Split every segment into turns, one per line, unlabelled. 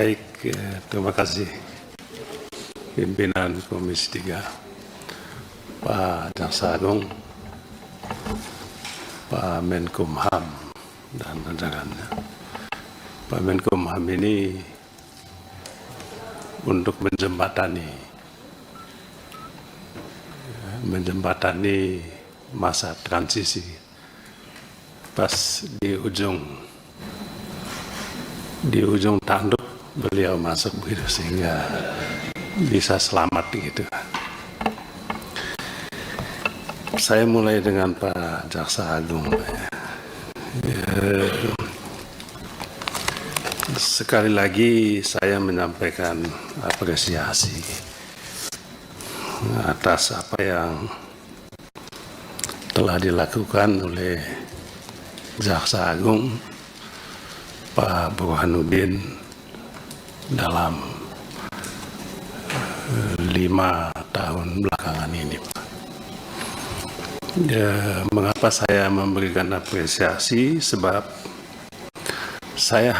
Baik, terima kasih pimpinan Komisi 3, Pak Jaksa Agung, Pak Menkumham dan jajarannya. Pak Menkumham ini untuk menjembatani masa transisi pas di ujung tanduk beliau masuk begitu sehingga bisa selamat gitu. Saya mulai dengan Pak Jaksa Agung. Sekali lagi saya menyampaikan apresiasi atas apa yang telah dilakukan oleh Jaksa Agung Pak Burhanuddin dalam 5 tahun belakangan ini, Pak. Mengapa saya memberikan apresiasi? Sebab saya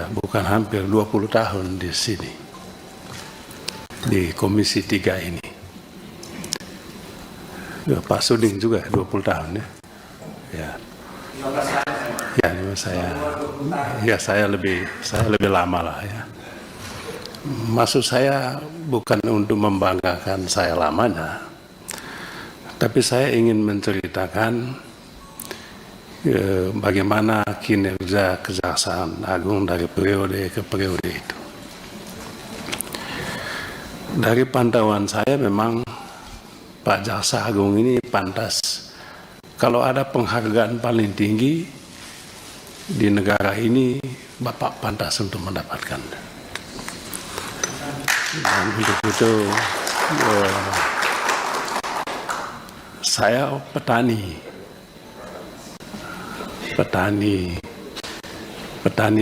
bukan hampir 20 tahun di sini, di Komisi 3 ini. Pak Suding juga 20 tahun ya. Saya lebih lama lah ya. Maksud saya bukan untuk membanggakan saya lamanya, tapi saya ingin menceritakan bagaimana kinerja Kejaksaan Agung dari periode ke periode itu. Dari pantauan saya memang Pak Jaksa Agung ini pantas, kalau ada penghargaan paling tinggi di negara ini, Bapak pantas untuk mendapatkan. Dan untuk itu saya petani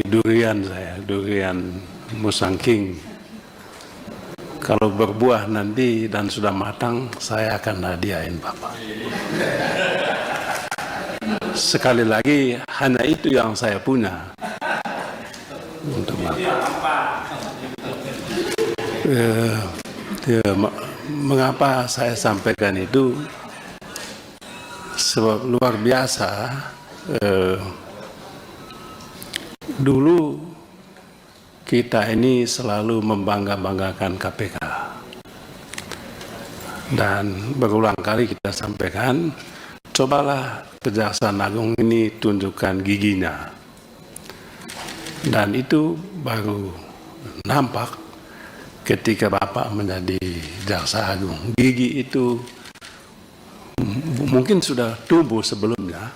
durian, durian musangking. Kalau berbuah nanti dan sudah matang, saya akan hadiahin Bapak. Sekali lagi, hanya itu yang saya punya untuk Bapak. Mengapa saya sampaikan itu? Sebab luar biasa. Dulu kita ini selalu membangga-banggakan KPK. Dan berulang kali kita sampaikan, cobalah Kejaksaan Agung ini tunjukkan giginya. Dan itu baru nampak ketika Bapak menjadi Jaksa Agung. Gigi itu mungkin sudah tumbuh sebelumnya,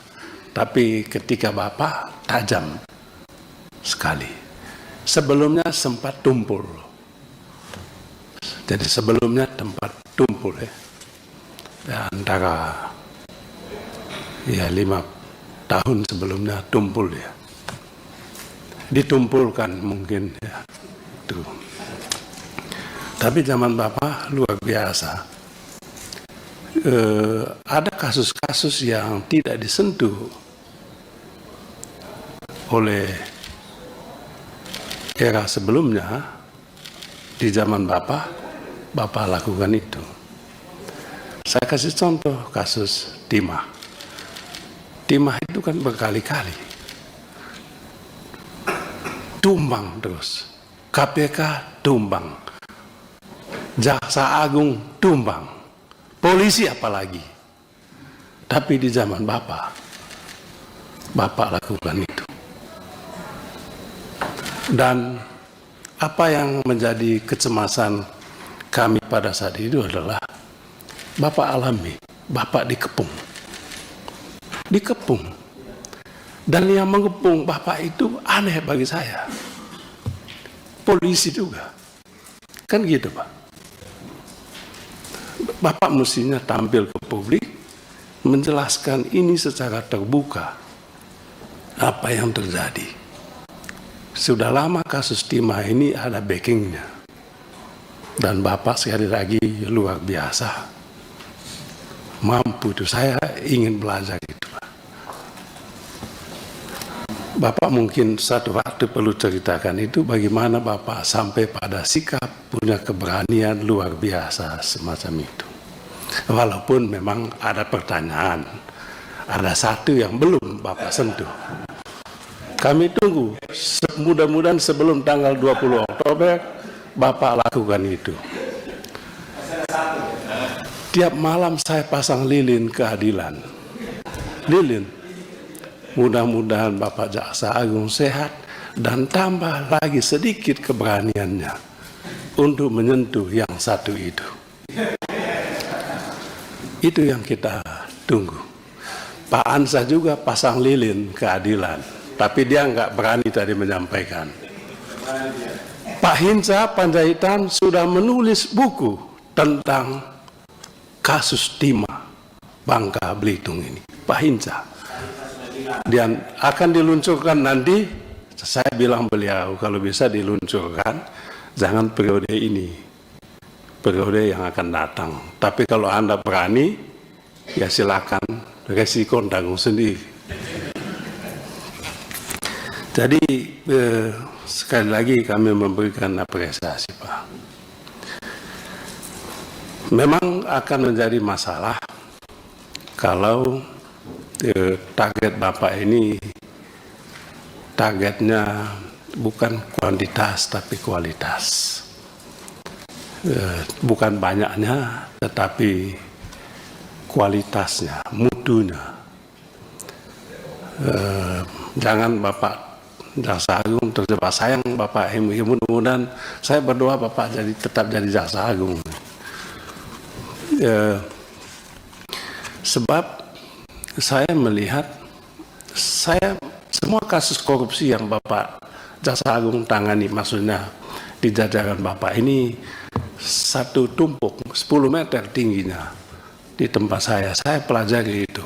tapi ketika Bapak tajam sekali. Sebelumnya sempat tumpul. Jadi sebelumnya tempat tumpul ya. Antara 5 tahun sebelumnya tumpul ya. Ditumpulkan mungkin ya. Tuh. Tapi zaman Bapak luar biasa. Ada kasus-kasus yang tidak disentuh oleh era sebelumnya. Di zaman Bapak lakukan itu. Saya kasih contoh kasus timah. Timah itu kan berkali-kali tumbang terus. KPK tumbang. Jaksa Agung tumbang, polisi apalagi. Tapi di zaman Bapak lakukan itu. Dan apa yang menjadi kecemasan kami pada saat itu adalah Bapak alami, Bapak dikepung. Dan yang mengepung Bapak itu aneh bagi saya. Polisi juga. Kan gitu, Pak. Bapak mestinya tampil ke publik, menjelaskan ini secara terbuka apa yang terjadi. Sudah lama kasus timah ini ada backingnya. Dan Bapak sekali lagi luar biasa. Mampu itu, saya ingin belajar itu, Pak. Bapak mungkin satu waktu perlu ceritakan itu bagaimana Bapak sampai pada sikap punya keberanian luar biasa semacam itu. Walaupun memang ada pertanyaan, ada satu yang belum Bapak sentuh. Kami tunggu, mudah-mudahan sebelum tanggal 20 Oktober Bapak lakukan itu. Tiap malam saya pasang lilin keadilan. Lilin. Mudah-mudahan Bapak Jaksa Agung sehat dan tambah lagi sedikit keberaniannya untuk menyentuh yang satu itu. Itu yang kita tunggu. Pak Ansah juga pasang lilin keadilan, tapi dia nggak berani tadi menyampaikan. Pak Hinca Panjaitan sudah menulis buku tentang kasus timah Bangka Belitung ini, Pak Hinca. Dan akan diluncurkan nanti, saya bilang beliau kalau bisa diluncurkan, jangan periode ini, periode yang akan datang. Tapi kalau Anda berani, ya silakan, resiko tanggung sendiri. Jadi sekali lagi kami memberikan apresiasi, Pak. Memang akan menjadi masalah kalau target Bapak ini targetnya bukan kuantitas tapi kualitas. Bukan banyaknya tetapi kualitasnya, mutunya. Jangan Bapak Jaksa Agung terjebak. Sayang Bapak, mudah-mudahan saya berdoa Bapak tetap jadi Jaksa Agung. Sebab saya melihat semua kasus korupsi yang Bapak Jaksa Agung tangani, maksudnya di jajaran Bapak ini satu tumpuk 10 meter tingginya di tempat saya pelajari itu.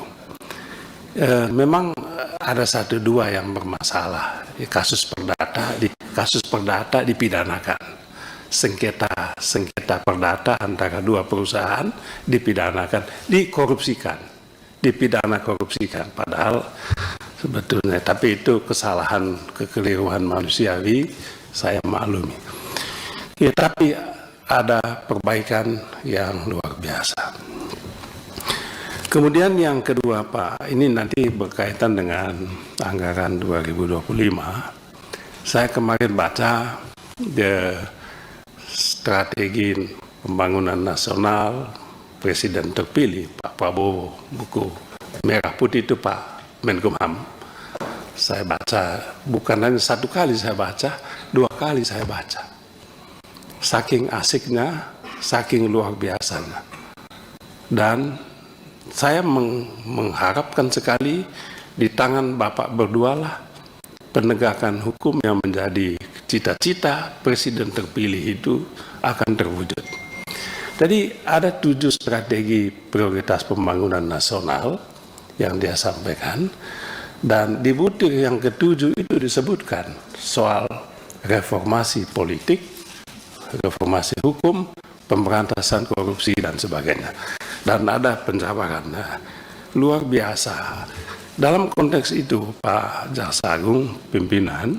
Memang ada satu dua yang bermasalah. Kasus perdata dipidanakan. Sengketa perdata antara dua perusahaan dipidanakan, dipidana korupsikan, padahal sebetulnya, tapi itu kesalahan kekeliruan manusiawi, saya maklumi. Ya, tapi ada perbaikan yang luar biasa. Kemudian yang kedua Pak, ini nanti berkaitan dengan anggaran 2025. Saya kemarin baca strategi pembangunan nasional Presiden terpilih Pak Prabowo, buku merah putih itu Pak Menkumham. Saya baca, bukan hanya satu kali saya baca, 2 kali saya baca. Saking asiknya, saking luar biasanya. Dan saya mengharapkan sekali di tangan Bapak berdualah penegakan hukum yang menjadi cita-cita Presiden terpilih itu akan terwujud. Jadi ada 7 strategi prioritas pembangunan nasional yang dia sampaikan, dan di butir yang ke-7 itu disebutkan soal reformasi politik, reformasi hukum, pemberantasan korupsi dan sebagainya. Dan ada penjabaran. Nah, luar biasa. Dalam konteks itu Pak Jaksa Agung pimpinan